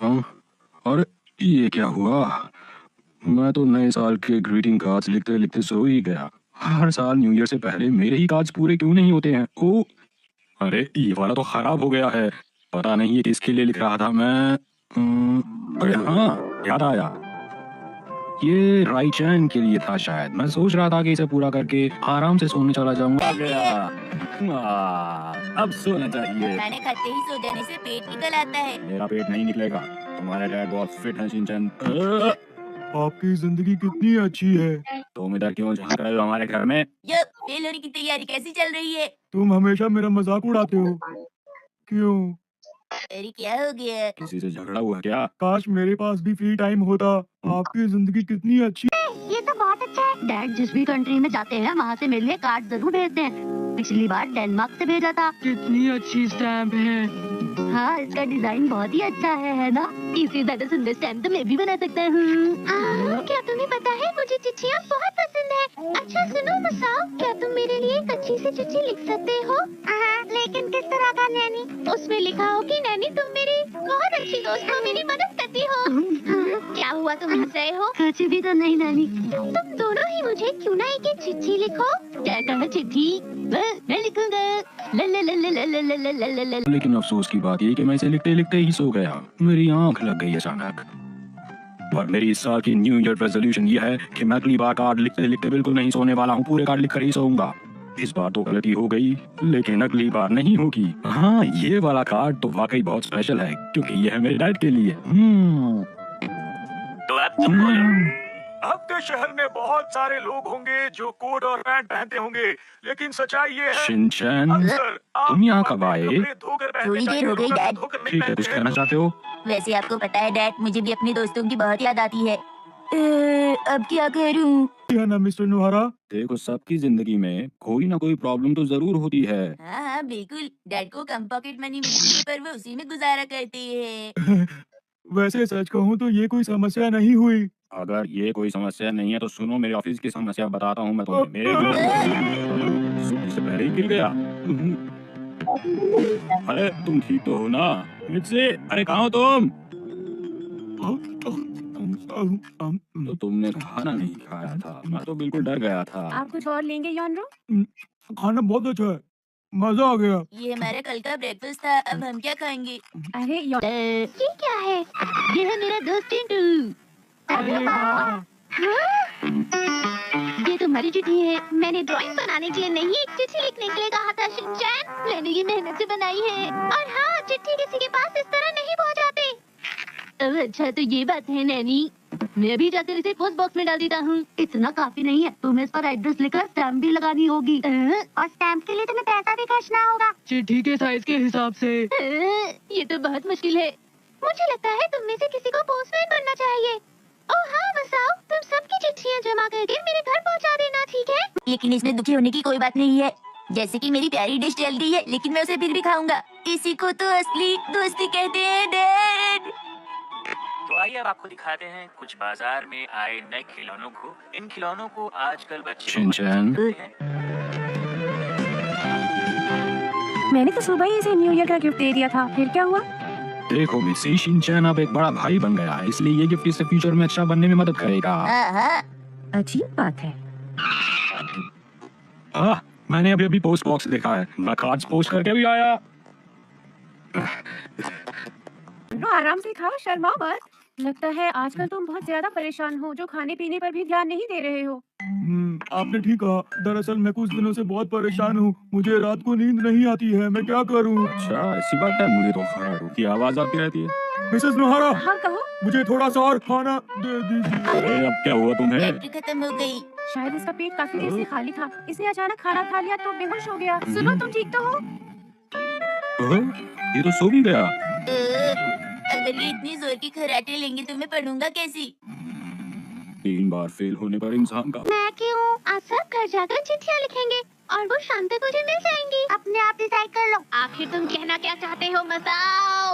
हाँ, अरे ये क्या हुआ? मैं तो नए साल के ग्रीटिंग कार्ड्स लिखते लिखते सो ही गया। हर साल न्यू ईयर से पहले मेरे ही कार्ड्स पूरे क्यों नहीं होते हैं? ओ, अरे ये वाला तो खराब हो गया है। पता नहीं ये किसके लिए लिख रहा था मैं। अरे हाँ, याद आया। ये राइचैन के लिए था शायद। मैं सोच रहा था कि इसे पूरा करके आराम से सोने चला जाऊंगा। आ गया। अब सोना चाहिए। खाने खाते ही सो जाने से पेट निकल आता है। मेरा पेट नहीं निकलेगा। तुम्हारे डैड बहुत फिट है शिनचैन। आपकी जिंदगी कितनी अच्छी है। तुम इधर क्यों झांक रहे हो हमारे घर में? ये फेल होने की तैयारी कैसी चल रही है? तुम हमेशा मेरा मजाक उड़ाते हो। क्यों? अरे क्या हो गया? किसी से झगड़ा हुआ क्या? काश मेरे पास भी फ्री टाइम होता। आपकी जिंदगी कितनी अच्छी। ये तो बहुत अच्छा है। डैड जिस भी कंट्री में जाते हैं वहाँ से मेरे लिए कार्ड जरूर भेजते हैं। पिछली बार डेनमार्क से भेजा था। कितनी अच्छी स्टैम्प है। हाँ, इसका डिजाइन बहुत ही अच्छा है ना? इससे ज्यादा सुंदर स्टैम्प तो मैं भी बना सकता हूँ। क्या तुम्हें पता है मुझे चिट्ठियाँ बहुत पसंद है। अच्छा सुनो मसाओ, क्या तुम मेरे लिए एक अच्छी सी चिट्ठी लिख सकते हो? लेकिन किस तरह का नैनी? उसमें लिखा हो कि नैनी तुम मेरी बहुत अच्छी दोस्त हो, मेरी मदद करती हो। क्या हुआ, तुम हंस रहे हो? कुछ भी तो नहीं नैनी। तुम दोनों ही मुझे क्यों ना एक चिट्ठी लिखो? क्या कहा चिट्ठी? मैं लिखूंगा। लेकिन अफसोस की बात ये कि मैं इसे लिखते लिखते ही सो गया। मेरी आंख लग गई अचानक। और मेरी इस साल की न्यू ईयर रेजोल्यूशन ये है कि मैं अगली बार कार्ड लिखते लिखते बिल्कुल नहीं सोने वाला हूँ। पूरे कार्ड लिखकर ही सोऊंगा। इस बार तो गलती हो गई, लेकिन अगली बार नहीं होगी। हाँ, ये वाला कार्ड तो वाकई बहुत स्पेशल है क्योंकि ये है मेरे डैड के लिए। तो अब तुम बोलो। आपके शहर में बहुत सारे लोग होंगे जो कोट और पैंट पहनते होंगे, लेकिन सच्चाई ये है शिनचैन, अक्सर आप तुम यहाँ कब आए? कपड़े धोकर पहनते थोड़ी देर हो गई, डैड। ठीक है, कुछ कहना चाहते हो? वैसे आपको पता है डैड, मुझे भी अपने दोस्तों की बहुत याद आती है। अब क्या करूं? है ना मिस्टर नुहारा? देखो, सबकी जिंदगी में कोई ना कोई प्रॉब्लम तो जरूर होती है। हाँ हाँ बिल्कुल। डैड को कम पॉकेट मनी मिलती है पर वो उसी में गुजारा करते हैं। वैसे सच कहूँ तो ये कोई समस्या नहीं हुई। अगर ये कोई समस्या नहीं है तो सुनो, मेरे ऑफिस की समस्या बताता हूँ मैं तुम्हें। मेरे सोने से पहले ही गिर गया। अरे तुम ठीक तो हो ना? मिर्ची, अरे कहाँ हो तुम? तो तुमने खाना नहीं खाया था। मैं तो बिल्कुल डर गया था। आप कुछ और लेंगे यानरो? खाना बहुत अच्छा है, मजा आ गया। ये हमारा कल का ब्रेकफास्ट था, अब हम क्या खाएंगे? अरे ये क्या है? ये है मेरा दोस्त टिंटू। हाँ? ये तुम्हारी चिट्ठी है। मैंने ड्राइंग बनाने के लिए नहीं, एक चिट्ठी लिखने के लिए कहा था शिनचैन। मैंने ये मेहनत से बनाई है। और हाँ, चिट्ठी किसी के पास इस तरह नहीं पहुंचाते। अच्छा तो ये बात है नैनी। मैं भी जाकर इसे पोस्ट बॉक्स में डाल देता हूँ। इतना काफी नहीं है, तुम्हें इस पर एड्रेस लिखकर स्टैम्प भी लगानी होगी। और स्टैम्प के लिए तुम्हें पैसा भी खर्चना होगा, चिट्ठी के साइज के हिसाब से। ये तो बहुत मुश्किल है। मुझे लगता है तुम में से किसी को पोस्टमैन बनना चाहिए। ओह हाँ मसाओ, तुम सबकी चिट्ठियाँ जमा करके मेरे घर पहुँचा देना, ठीक है? लेकिन इसमें दुखी होने की कोई बात नहीं है। जैसे कि मेरी प्यारी डिश जल गई है, लेकिन मैं उसे फिर भी खाऊंगा। इसी को तो असली दोस्ती कहते हैं डैड। तो आइए अब आपको दिखाते हैं कुछ बाजार में आए नए खिलौनों को। इन खिलौनों को आजकल बच्चे शिनचैन, मैंने तो सुबह ही इसे न्यू ईयर का गिफ्ट दे दिया था, फिर क्या हुआ? देखो मिर्ची, शिनचैन अब एक बड़ा भाई बन गया है, इसलिए ये गिफ्ट इससे फ्यूचर में अच्छा बनने में मदद करेगा। हाँ, अजीब बात है। मैंने अभी अभी पोस्ट बॉक्स देखा है। मैं कार्ड्स पोस्ट करके भी आया। आराम से खाओ, शर्माओ मत। लगता है आजकल तुम बहुत ज्यादा परेशान हो, जो खाने पीने पर भी ध्यान नहीं दे रहे हो। आपने ठीक कहा। दरअसल मैं कुछ दिनों से बहुत परेशान हूँ। मुझे रात को नींद नहीं आती है, मैं क्या करूँ? अच्छा ऐसी बात है। मुझे तो खराटों की आवाज आती रहती है। मिसेस नुहारा, हाँ कहो। मुझे थोड़ा सा और खाना दे दीजिए। अरे अब क्या हुआ तुम्हें? बैटरी खत्म हो गई। शायद इसका पेट काफी देर से खाली था, इसने अचानक खाना खा लिया तो बेहोश हो गया। सुनो, तुम ठीक तो हो? ये तो सो भी गया। अगर ये इतनी जोर की खर्राटे लेंगे तो मैं पढ़ूंगा कैसी? 3 बार फेल होने पर इंसान का। मैं क्यों? आज सब घर जाकर चिट्ठियाँ लिखेंगे और वो शाम तक मुझे मिल जाएंगी। अपने आप डिसाइड कर लो। आखिर तुम कहना क्या चाहते हो मसाओ?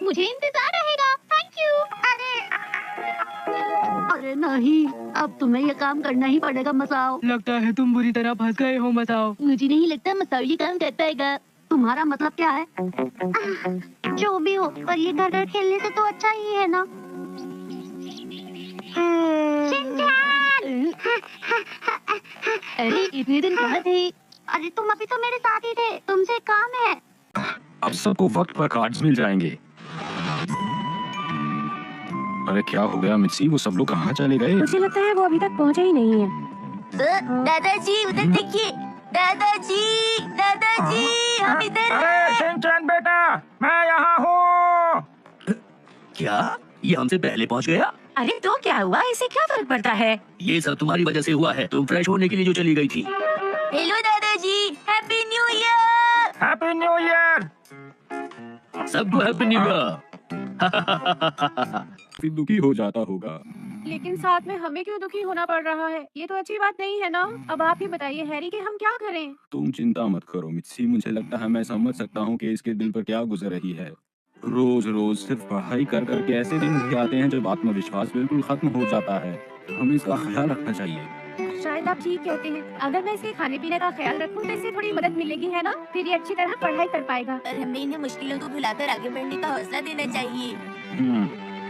मुझे इंतजार रहेगा। Thank you. अरे नहीं, अब तुम्हें ये काम करना ही पड़ेगा मसाओ। लगता है तुम बुरी तरह फंस गए हो मसाओ। मुझे नहीं लगता मसाओ ये काम कर पाएगा। तुम्हारा मतलब क्या है? जो भी हो, पर ये घर खेलने से तो अच्छा ही है ना। अरे इतने दिन कहाँ थे? अरे तुम अभी तो मेरे साथ ही थे, तुमसे काम है। अब सबको वक्त पर कार्ड्स मिल जाएंगे। अरे क्या हो गया मिर्ची, वो सब लोग कहाँ चले गए? मुझे लगता है वो अभी तक पहुंचे ही नहीं है। दादाजी उधर देखिए। दादाजी, दादाजी, हम इधर अरे हैं। शिनचैन बेटा, मैं यहाँ हूँ। क्या ये हमसे पहले पहुंच गया? अरे तो क्या हुआ, इसे क्या फर्क पड़ता है? ये सब तुम्हारी वजह से हुआ है। तुम फ्रेश होने के लिए जो चली गई थी। हेलो दादाजी, happy new year. Happy new year. सबको हैप्पी न्यू ईयर। फिर दुखी हो जाता होगा। लेकिन साथ में हमें क्यों दुखी होना पड़ रहा है? ये तो अच्छी बात नहीं है ना। अब आप ही बताइए हैरी कि हम क्या करें? तुम चिंता मत करो मिर्ची, मुझे लगता है मैं समझ सकता हूँ कि इसके दिल पर क्या गुजर रही है। रोज रोज सिर्फ पढ़ाई कर कर के ऐसे दिन भी आते हैं जब आत्मविश्वास बिल्कुल खत्म हो जाता है। हमें इसका ख्याल रखना चाहिए। शायद आप ठीक कहते हैं। अगर मैं इसके खाने पीने का ख्याल रखूं तो इससे थोड़ी मदद मिलेगी, है ना? फिर ये अच्छी तरह पढ़ाई कर पाएगा। पर हमें इन्हें मुश्किलों को भुलाकर आगे बढ़ने का हौसला देना चाहिए।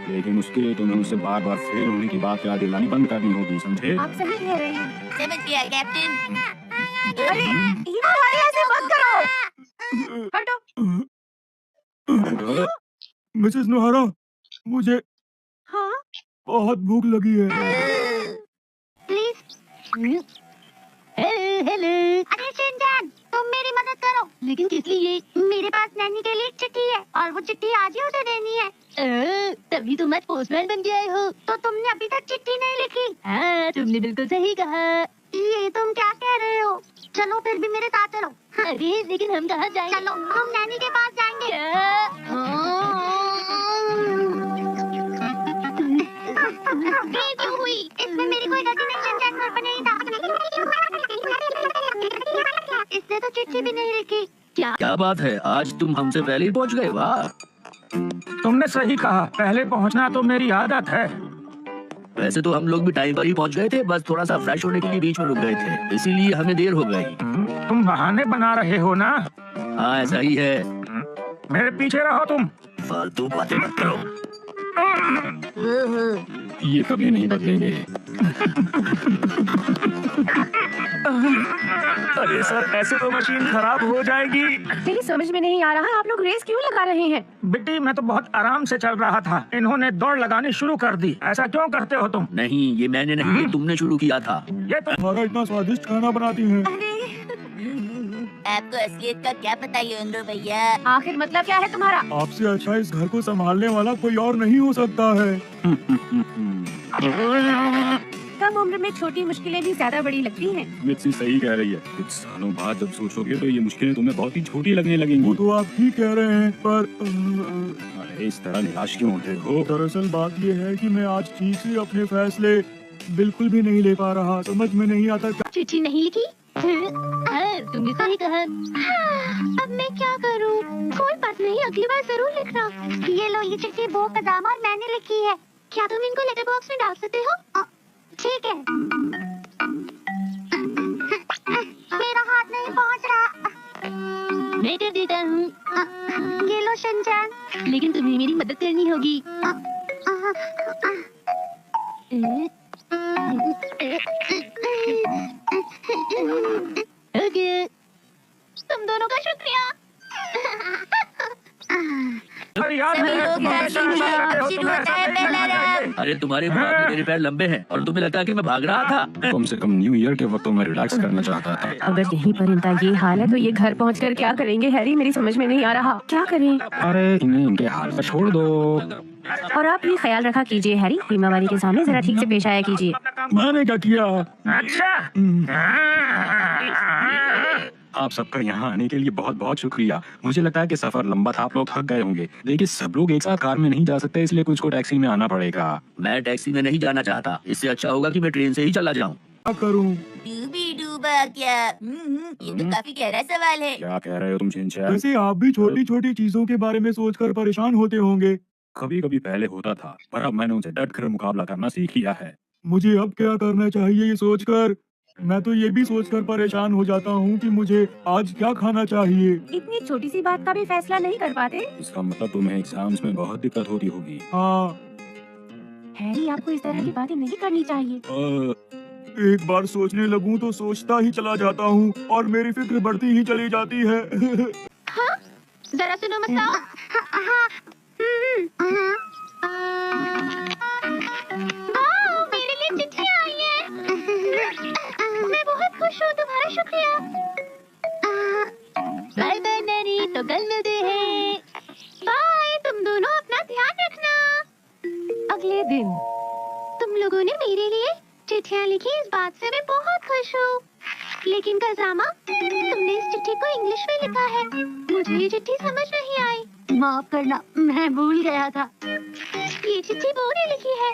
लेकिन उसके लिए तुम्हें उसे बार बार फेल होने की बात याद दिलानी बंद करनी होगी, समझे? आप सही कह रहे हैं। समझ गया कैप्टन। अरे ये हमारे ऐसे बंद करो। हटो। मिसेस नोहारा, मुझे हाँ बहुत भूख लगी है। प्लीज। हेलो। अरे शिनचैन, तुम मेरी मदद करो। लेकिन किस लिए? मेरे पास नैनी के लिए एक चिट्ठी है और वो चिट्ठी आज ही उसे देनी है। तभी तुम आज पोस्टमैन बन गए हो। तो तुमने अभी तक चिट्ठी नहीं लिखी? हाँ, तुमने बिल्कुल सही कहा। ये तुम क्या कह रहे हो? चलो फिर भी मेरे साथ चलो। अरे लेकिन हम कहाँ जाएंगे? चलो हम नैनी के पास जाएंगे। ये क्यों हुई? इसमें मेरी कोई गलती नहीं, शिनचैन घर पर नहीं था। इसने तो चिट्ठी भी नहीं लिखी। क्या बात है, आज तुम हमसे पहले ही पहुंच गए। वाह, तुमने सही कहा, पहले पहुँचना तो मेरी आदत है। वैसे तो हम लोग भी टाइम पर ही पहुंच गए थे, बस थोड़ा सा फ्रेश होने के लिए बीच में रुक गए थे, इसीलिए हमें देर हो गई। तुम बहाने बना रहे हो ना? हाँ ऐसा ही है। मेरे पीछे रहो तुम। फालतू बातें मत करो। ये कभी नहीं बदलेंगे। अरे सर, ऐसे तो मशीन खराब हो जाएगी। मेरी समझ में नहीं आ रहा, आप लोग रेस क्यों लगा रहे हैं? बेटी, मैं तो बहुत आराम से चल रहा था, इन्होंने दौड़ लगानी शुरू कर दी। ऐसा क्यों करते हो तुम? नहीं, ये मैंने नहीं, ये तुमने शुरू किया था। ये तो तुम्हारा इतना स्वादिष्ट खाना बनाती हैं। आपको असलियत का क्या पता योंदो भैया? आखिर मतलब क्या है तुम्हारा? आपसे अच्छा इस घर को संभालने वाला कोई और नहीं हो सकता है। कम उम्र में छोटी मुश्किलें भी ज्यादा बड़ी लगती हैं। मिर्ची सही कह रही है। कुछ सालों बाद जब सोचोगे तो ये मुश्किलें तुम्हें बहुत ही छोटी लगने लगेंगी। वो तो आप ठीक कह रहे हैं, पर अरे इस तरह निराश क्यों होते हो? दरअसल बात ये है कि मैं आज ठीक से अपने फैसले बिल्कुल भी नहीं ले पा रहा। समझ में नहीं आता क्या। चिट्ठी नहीं लिखी? तुमने सही कहा। अब मैं क्या करूं? कोई बात नहीं, अगली बार जरूर लिखना। ये लो, ये चिट्ठी बो कदम और मैंने लिखी है। क्या तुम इनको लेटर बॉक्स में डाल सकते हो? ठीक है। मेरा हाथ नहीं पहुंच रहा। मैं कर देता हूँ। ये लो शिनचैन। लेकिन तुम्हें मेरी मदद करनी होगी। ओके, तुम दोनों का शुक्रिया। अरे यार, सभी लोग हमेशा हैप्पी ऐसा करते हो, शुरू तुम्हें होता है ऐसा पहला नहीं करना राउंड। अरे तुम्हारे मुकाबले मेरे पैर लंबे हैं और तुम्हें लगता है कि मैं भाग रहा था। कम से कम न्यू ईयर के वक्त तो मैं रिलैक्स करना चाहता था। अगर यहीं पर इनका ये हाल है तो ये घर पहुंचकर क्या करेंगे हैरी? मेरी समझ में नहीं आ रहा, क्या करें? अरे इन्हें इनके हाल पर छोड़ दो। और आप भी ख्याल रखा कीजिए हैरी, बीमा वाली के सामने जरा ठीक से पेश आया कीजिए। मैंने क्या किया? अच्छा। आप सबका यहाँ आने के लिए बहुत बहुत शुक्रिया। मुझे लगता है कि सफर लंबा था, आप लोग थक गए होंगे, लेकिन सब लोग एक साथ कार में नहीं जा सकते, इसलिए कुछ को टैक्सी में आना पड़ेगा। मैं टैक्सी में नहीं जाना चाहता, इससे अच्छा होगा कि मैं ट्रेन से ही चला जाऊं। क्या करूं? डूबी डूबा क्या? ये तो काफी गहरा सवाल है। क्या कह रहे हो तुम शिनचैन? वैसे आप भी छोटी छोटी चीजों के बारे में सोचकर परेशान होते होंगे। कभी कभी पहले होता था, पर अब मैंने उनसे डट कर मुकाबला करना सीख लिया है। मुझे अब क्या करना चाहिए ये सोचकर मैं तो ये भी सोचकर परेशान हो जाता हूँ कि मुझे आज क्या खाना चाहिए। इतनी छोटी सी बात का भी फैसला नहीं कर पाते। इसका मतलब तुम्हें एग्जाम्स में बहुत दिक्कत होती होगी। हाँ, हैरी, आपको इस तरह की बातें नहीं करनी चाहिए। एक बार सोचने लगूं तो सोचता ही चला जाता हूँ और मेरी फिक्र बढ़ती ही चली जाती है। जरा सुनो मसाओ। मेरे लिए चिट्ठी आई है। मैं बहुत खुश हूँ, तुम्हारा शुक्रिया। बाय बाय नैनी, तो कल मिलते हैं। बाय, तुम दोनों अपना ध्यान रखना। अगले दिन तुम लोगों ने मेरे लिए चिट्ठियाँ लिखी, इस बात से मैं बहुत खुश हूँ। लेकिन कज़ामा, तुमने इस चिट्ठी को इंग्लिश में लिखा है। मुझे ये चिट्ठी समझ नहीं आई। माफ करना, मैं भूल गया था। ये चिट्ठी बो ने लिखी है।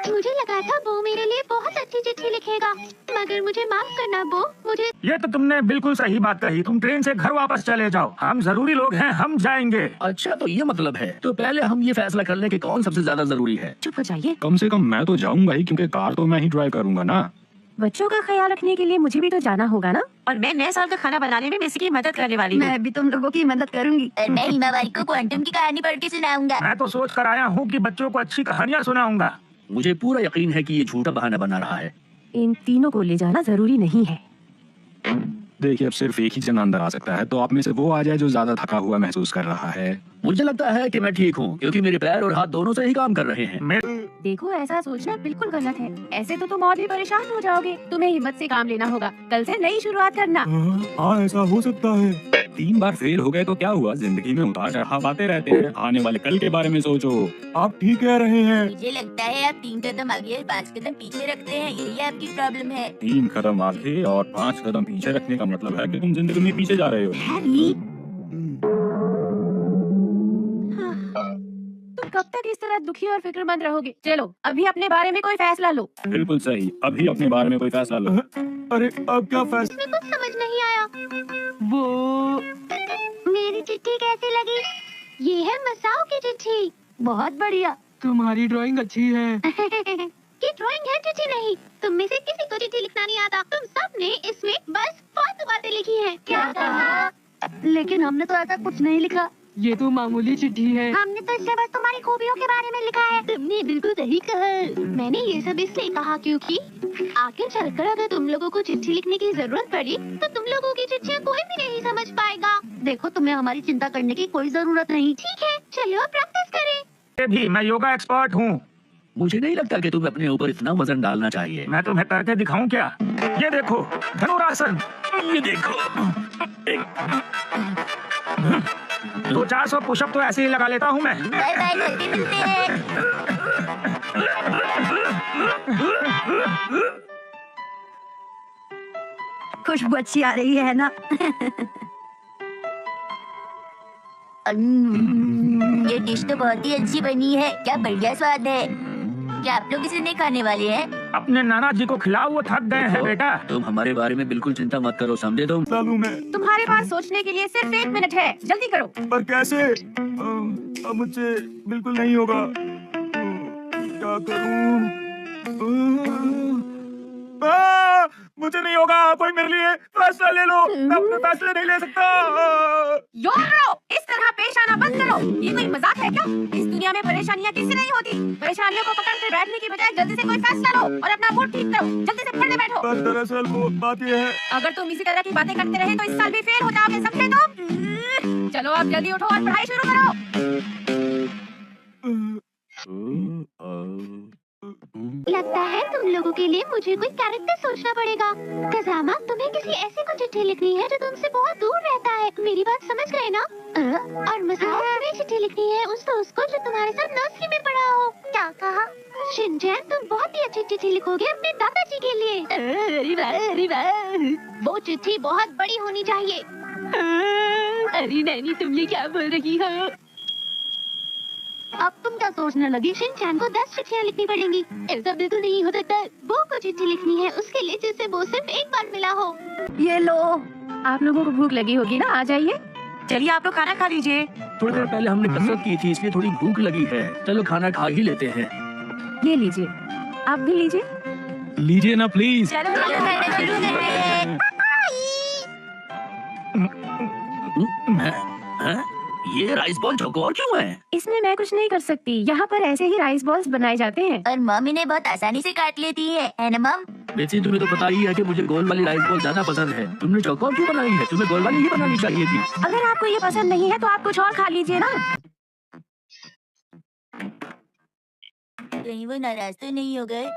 मुझे लगा था बो मेरे लिए बहुत अच्छी चिट्ठी लिखेगा, मगर मुझे माफ करना बो, मुझे। ये तो तुमने बिल्कुल सही बात कही। तुम ट्रेन से घर वापस चले जाओ, हम जरूरी लोग हैं, हम जाएंगे। अच्छा, तो ये मतलब है। तो पहले हम ये फैसला कर लें कि कौन सबसे ज्यादा जरूरी है। चुप हो जाइए। कम से कम मैं तो जाऊंगा ही, क्योंकि कार तो मैं ही ड्राइव करूंगा ना। बच्चों का ख्याल रखने के लिए मुझे भी तो जाना होगा ना। और मैं नए साल का खाना बनाने में मेसी की मदद करने वाली हूँ। मैं भी तुम लोगों की मदद करूंगी। और मैं हिमावारी को क्वांटम की कहानी पढ़ के सुनाऊंगा। मैं तो सोच कर आया हूँ कि बच्चों को अच्छी कहानियाँ सुनाऊंगा। मुझे पूरा यकीन है कि ये झूठा बहाना बना रहा है। इन तीनों को ले जाना जरूरी नहीं है। देखिए, अब सिर्फ एक ही जन अंदर आ सकता है, तो आप में से वो आ जाए जो ज्यादा थका हुआ महसूस कर रहा है। मुझे लगता है कि मैं ठीक हूँ, क्योंकि मेरे पैर और हाथ दोनों से ही काम कर रहे हैं। देखो, ऐसा सोचना बिल्कुल गलत है। ऐसे तो तुम और भी परेशान हो जाओगे। तुम्हें हिम्मत से काम लेना होगा। कल से नई शुरुआत करना। हाँ, ऐसा हो सकता है। 3 बार फेल हो गए तो क्या हुआ, जिंदगी में उतार चढ़ाव आते रहते हैं। आने वाले कल के बारे में सोचो। आप ठीक कह रहे हैं। मुझे लगता है आप 3 कदम आगे और 5 कदम पीछे रखते हैं, यही आपकी प्रॉब्लम है। 3 कदम आगे और 5 कदम पीछे रखने का मतलब है कि तुम जिंदगी में पीछे जा रहे हो। हैरी, तुम कब तक इस तरह दुखी और फिक्रमंद रहोगे? चलो, अभी अपने बारे में कोई फैसला लो। बिल्कुल सही, अभी अपने बारे में कोई फैसला लो। अरे, अब क्या फैसला? इसमें कुछ समझ नहीं आया। वो मेरी चिट्ठी कैसी लगी? ये है मसाओ की चिट्ठी। बहुत बढ़िया। तुम्हारी ड्राइंग अच्छी है। ये ड्राइंग है, चिट्ठी नहीं। तुम में से किसी को चिट्ठी लिखना नहीं आता। तुम सब ने इसमें बस फालतू बातें लिखी हैं। क्या कहा? लेकिन हमने तो ऐसा कुछ नहीं लिखा। ये तो मामूली चिट्ठी है। हमने तो इससे बस तुम्हारी खूबियों के बारे में लिखा है। तुमने बिल्कुल सही कहा। मैंने ये सब इसलिए कहा क्योंकि आगे चलकर अगर तुम लोगों को चिट्ठी लिखने की जरूरत पड़ी तो तुम लोगों की चिट्ठियाँ कोई भी नहीं समझ पाएगा। देखो, तुम्हें हमारी चिंता करने की कोई जरूरत नहीं। ठीक है, चलो अब प्रैक्टिस करें। भी मैं योगा एक्सपर्ट हूँ। मुझे नहीं लगता कि तुम्हें अपने ऊपर इतना वजन डालना चाहिए। मैं तुम्हें करके दिखाऊं क्या? ये देखो, धनुरासन। ये देखो, 400 पुशअप तो ऐसे ही लगा लेता हूँ मैं। बाय बाय, जल्दी मिलते हैं। खुशबू अच्छी आ रही है ना? ये डिश तो बहुत ही अच्छी बनी है। क्या बढ़िया स्वाद है। क्या आप लोग इसे नहीं खाने वाले हैं? अपने नाना जी को खिलाओ, वो थक गए हैं बेटा। तुम हमारे बारे में बिल्कुल चिंता मत करो, समझे तुम? चालू मैं। तुम्हारे पास सोचने के लिए सिर्फ 1 मिनट है। जल्दी करो। पर कैसे? अब मुझसे बिल्कुल नहीं होगा। क्या करूं? मुझे नहीं होगा। कोई मेरे लिए फैसला ले लो। मैं अपने फैसले नहीं ले सकता। योरो, इस तरह पेश आना बंद करो। ये कोई मजाक है क्या? इस दुनिया में परेशानियाँ किसी नहीं होती। परेशानियों को पकड़ कर बैठने की बजाय जल्दी से कोई फैसला लो और अपना मूड ठीक करो। जल्दी से पढ़ने बैठो। पर दरअसल वो बात ये है। अगर तुम इसी तरह की बातें करते रहे तो इस साल भी फेल हो जाओगे, समझे तुम? चलो अब जल्दी उठो और पढ़ाई शुरू करो। लगता है तुम लोगों के लिए मुझे कोई कैरेक्टर सोचना पड़ेगा। कज़ामा, तुम्हें किसी ऐसे को चिट्ठी लिखनी है जो तुमसे बहुत दूर रहता है। मेरी बात समझ गए ना? और मसाओ, तुम्हें चिट्ठी लिखनी है उस दोस्त को जो तुम्हारे साथ नर्सरी में पढ़ा हो। क्या कहा? शिनचैन, तुम बहुत ही अच्छी चिट्ठी लिखोगे अपने दादाजी के लिए। अरे वाह, अरे वाह। वो चिट्ठी बहुत बड़ी होनी चाहिए। अरे नैनी, तुम ये क्या बोल रही हो? अब तुम क्या सोचने लगी? शिनचैन को 10 चिट्ठियाँ लिखनी पड़ेंगी। ऐसा बिल्कुल नहीं हो सकता। वो को चिट्ठी लिखनी है उसके लिए जिससे वो सिर्फ एक बार मिला हो। ये लो। आप लोगों को भूख लगी होगी ना? आ जाइए। चलिए, आप लोग खाना खा लीजिए। थोड़ी देर पहले हमने कसरत की थी, इसलिए थोड़ी भूख लगी है। चलो खाना खा ही लेते हैं। ये लीजिए, आप भी लीजिए। लीजिए ना प्लीज। चलो चलो करना शुरू करते हैं। हैं? ये राइस बॉल चौकोर क्यों है? इसमें मैं कुछ नहीं कर सकती। यहाँ पर ऐसे ही राइस बॉल्स बनाए जाते हैं। और मम्मी ने बहुत आसानी से काट लेती है ना मम? वैसे तुम्हें तो पता ही है कि मुझे गोल वाली राइस बॉल ज्यादा पसंद है। तुमने चौकोर क्यों बनाई है? तुम्हें गोल वाली ही बनानी चाहिए थी। अगर आपको ये पसंद नहीं है तो आप कुछ और खा लीजिए ना। कहीं वो नाराज तो नहीं हो गए?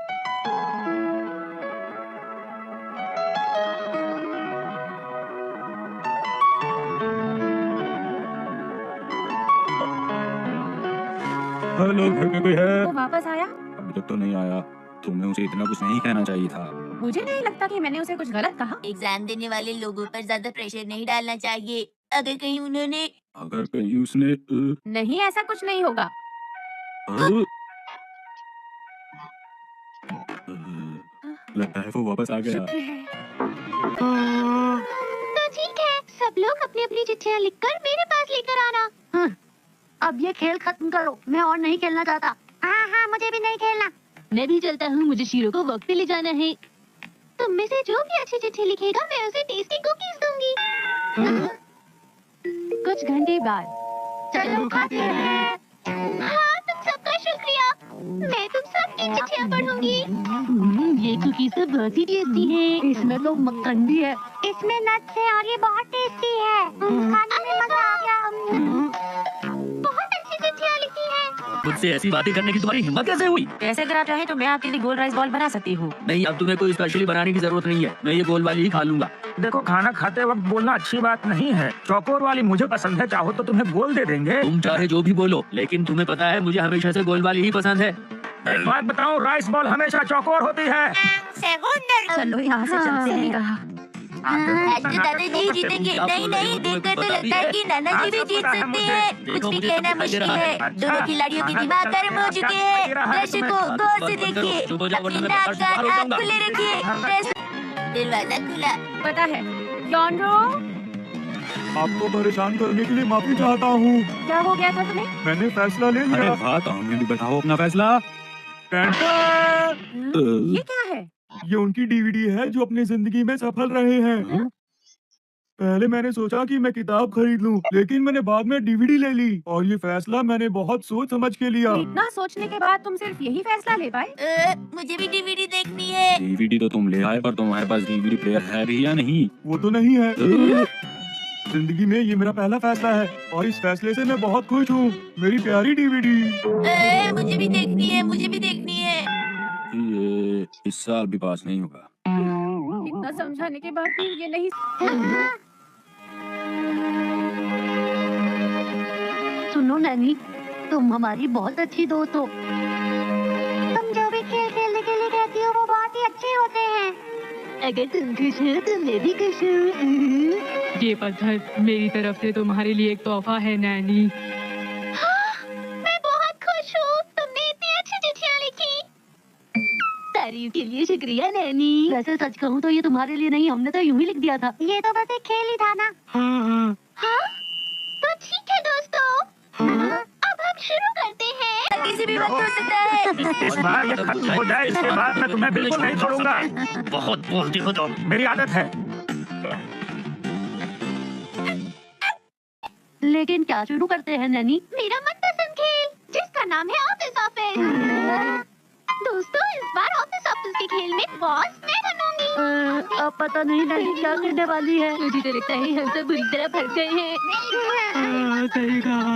हेलो, घर में कोई है? वो वापस आया? अभी तक तो नहीं आया। तुम्हें उसे इतना कुछ नहीं कहना चाहिए था। मुझे नहीं लगता कि मैंने उसे कुछ गलत कहा। एग्जाम देने वाले लोगों पर ज्यादा प्रेशर नहीं डालना चाहिए। अगर कहीं उन्होंने अगर कहीं उसने नहीं, ऐसा कुछ नहीं होगा। लगता है वो वापस आ गया। शुक्र है। तो ठीक है, सब लोग अपनी अपनी चिट्ठियाँ लिखकर मेरे पास लेकर आना। अब ये खेल खत्म करो, मैं और नहीं खेलना चाहता। हाँ, मुझे भी नहीं खेलना। मैं भी चलता हूँ, मुझे शीरो को वक्त पे ले जाना है। तुम में से जो भी अच्छी चिट्ठी लिखेगा, मैं उसे टेस्टी कुकीज दूंगी। कुछ घंटे बाद चलो खाते हैं। हाँ, तुम सबका शुक्रिया। मैं तुम सबकी चिट्ठियाँ पढ़ूंगी। ये कुकीज तो बहुत ही टेस्टी है। इसमें तो मक्खन भी है। इसमें नट्स है और ये बहुत टेस्टी है। खाने में मजा आ गया। बहुत अच्छी चिट्ठियाँ लिखी है। मुझसे ऐसी बातें करने की तुम्हारी हिम्मत कैसे हुई? वैसे अगर आप चाहें तो मैं आपके लिए गोल राइस बॉल बना सकती हूँ। नहीं, अब तुम्हें कोई स्पेशली बनाने की जरूरत नहीं है। मैं ये गोल वाली ही खा लूंगा। देखो, खाना खाते वक्त बोलना अच्छी बात नहीं है। चौकोर वाली मुझे पसंद है, चाहो तो तुम्हें गोल दे देंगे। तुम चाहे जो भी बोलो, लेकिन तुम्हें पता है मुझे हमेशा से गोल वाली ही पसंद है। एक बात बताऊं, राइस बॉल हमेशा चौकोर होती है। चलो यहाँ से चलते हैं। आज तो दादाजी जीतेंगे। नहीं, देखकर तो लगता है कि नाना जी भी जीत सकते हैं। कुछ भी कहना मुश्किल है। दोनों खिलाड़ियों के दिमाग गर्म हो चुके हैं। दर्शकों, गौर से देखिए, अपनी नाक कान आँख खुले रखिए। दरवाजा खुला। पता है यॉन्ड्रो, आपको परेशान करने के लिए माफी चाहता हूँ। क्या हो गया था तुम्हें? मैंने फैसला ले अरे लिया। बात हमें भी बताओ अपना फैसला। टैंटन! ये क्या है? ये उनकी डीवीडी है जो अपनी जिंदगी में सफल रहे हैं। पहले मैंने सोचा कि मैं किताब खरीद लूं, लेकिन मैंने बाद में डीवीडी ले ली और ये फैसला मैंने बहुत सोच समझ के लिया। इतना सोचने के बाद तुम सिर्फ यही फैसला ले पाए? मुझे भी डीवीडी देखनी है। डीवीडी तो तुम ले आए, पर तुम्हारे पास डीवीडी प्लेयर है भी या नहीं? वो तो नहीं है। जिंदगी में ये मेरा पहला फैसला है और इस फैसले से मैं बहुत खुश हूँ। मेरी प्यारी डीवीडी। मुझे भी देखनी है, मुझे भी देखनी है। ये इस साल भी पास नहीं होगा। इतना समझाने के बाद भी ये नहीं। सुनो नैनी, तुम हमारी बहुत अच्छी दोस्त हो। तुम जो भी खेल खेलने के लिए कहती हो वो बहुत ही अच्छे होते हैं। अगर तुम खुश हो तो मैं भी खुश हूँ। ये पत्थर मेरी तरफ से तुम्हारे लिए एक तोहफा है नैनी। मैं बहुत खुश हूँ, तुमने इतनी अच्छी चिट्ठियाँ लिखी। तारीफ के लिए शुक्रिया नैनी। वैसे सच कहूँ तो ये तुम्हारे लिए नहीं, हमने तो यूं ही लिख दिया था। ये तो बस एक खेल ही था ना। हाँ, तो ठीक है दोस्तों, अब हम शुरू करते हैं। किसी भी वक्त हो सकता है। इस बार ये खत्म हो जाए, इसके बाद मैं तुम्हें बिल्कुल नहीं छोड़ूंगा। बहुत बोलती हो तुम। मेरी आदत है। लेकिन क्या शुरू करते हैं नैनी? मेरा मनपसंद खेल जिसका नाम है ऑफिस ऑफिस। दोस्तों, इस बार ऑफिस ऑफिस के खेल में बॉस मैं बनूंगी। अब पता नहीं नैनी क्या करने वाली है। मुझे तो लगता है हम सब बुरी तरह फंस गए हैं। सही कहा।